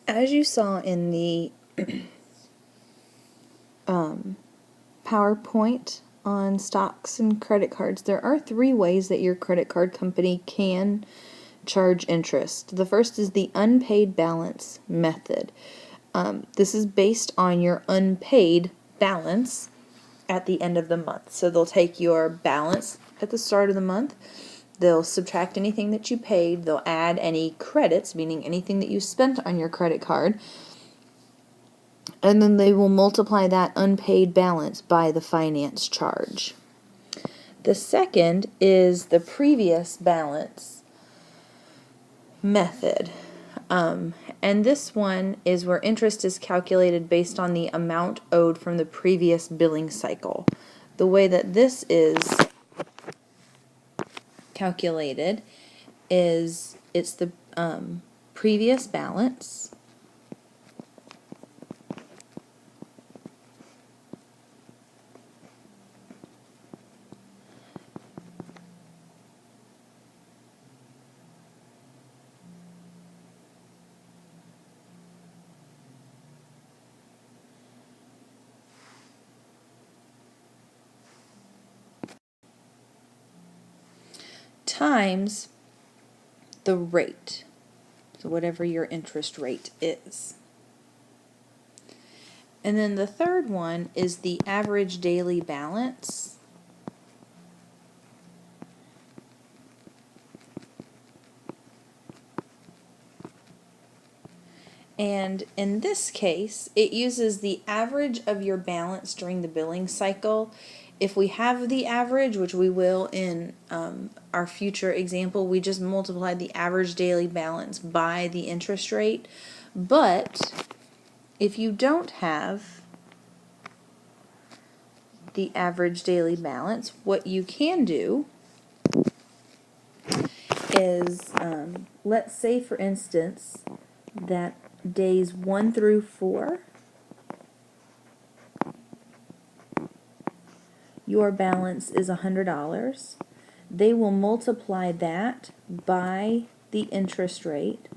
As you saw in the PowerPoint on stocks and credit cards, there are 3 ways that your credit card company can charge interest. The first is the unpaid balance method. This is based on your unpaid balance at the end of the month. So they'll take your balance at the start of the month, they'll subtract anything that you paid, they'll add any credits, meaning anything that you spent on your credit card, and then they will multiply that unpaid balance by the finance charge. The second is the previous balance method. And this one is where interest is calculated based on the amount owed from the previous billing cycle. The way that this is calculated is it's the previous balance times the rate, so whatever your interest rate is. And then the third one is the average daily balance and in this case it uses the average of your balance during the billing cycle. If we have the average, which we will in our future example, we just multiply the average daily balance by the interest rate. But if you don't have the average daily balance, what you can do is, let's say for instance that days 1 through 4 your balance is $100. They will multiply that by the interest rate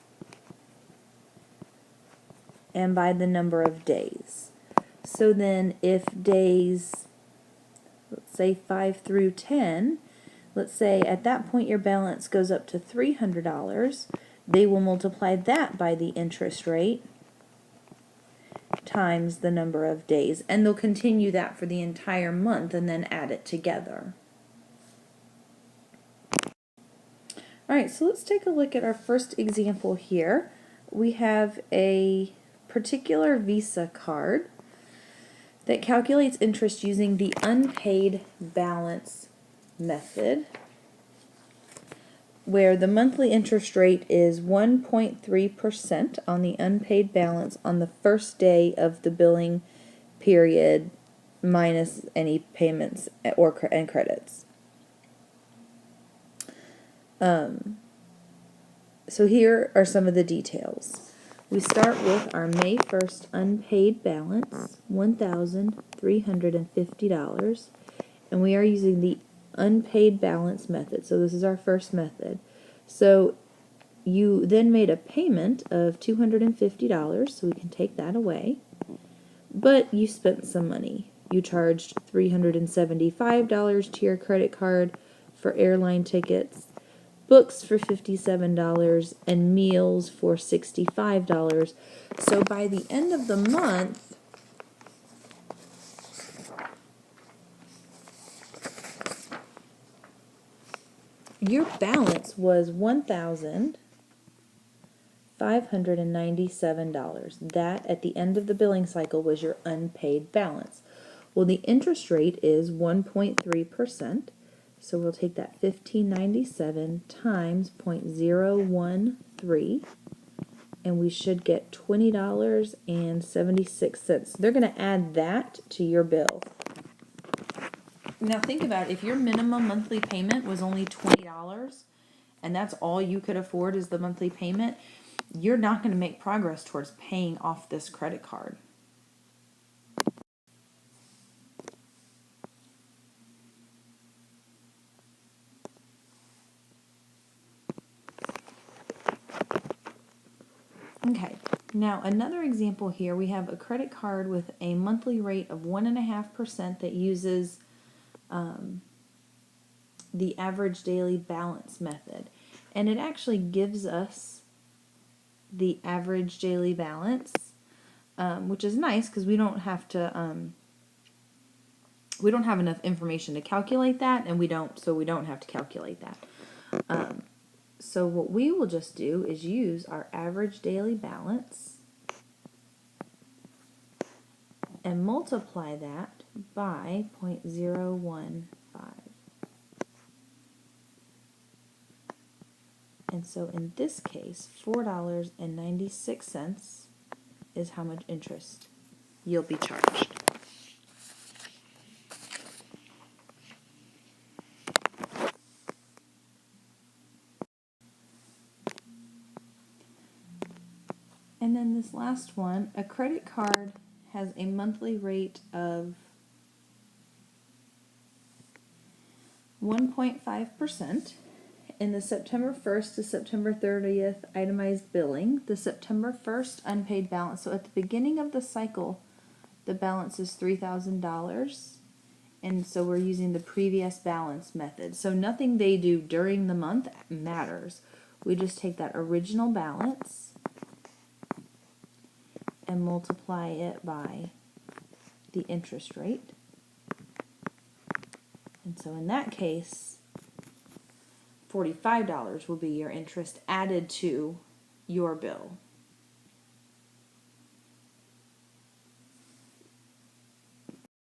and by the number of days. So then if days, let's say 5 through 10, let's say at that point your balance goes up to $300, they will multiply that by the interest rate times the number of days, and they'll continue that for the entire month and then add it together. Alright, so let's take a look at our first example here. We have a particular Visa card that calculates interest using the unpaid balance method, where the monthly interest rate is 1.3% on the unpaid balance on the first day of the billing period minus any payments and credits. So here are some of the details. We start with our May 1st unpaid balance, $1,350, and we are using the unpaid balance method. So this is our first method. So you then made a payment of $250, so we can take that away. But you spent some money. You charged $375 to your credit card for airline tickets, books for $57, and meals for $65. So by the end of the month, your balance was $1,597. That, at the end of the billing cycle, was your unpaid balance. Well, the interest rate is 1.3%. So we'll take that $1,597 times 0.013, and we should get $20.76. They're going to add that to your bill. Now think about it. If your minimum monthly payment was only $20, and that's all you could afford is the monthly payment, you're not going to make progress towards paying off this credit card. Okay, Now, another example here, we have a credit card with a monthly rate of 1.5% that uses the average daily balance method. And it actually gives us the average daily balance, which is nice because we don't have enough information to calculate that, and we don't have to calculate that. So what we will just do is use our average daily balance and multiply that by 0.015. And so in this case, $4.96 is how much interest you'll be charged. And then this last one, a credit card has a monthly rate of 1.5%. In the September 1st to September 30th itemized billing, the September 1st unpaid balance, so at the beginning of the cycle, the balance is $3,000, and so we're using the previous balance method. So nothing they do during the month matters. We just take that original balance and multiply it by the interest rate. And so in that case, $45 will be your interest added to your bill.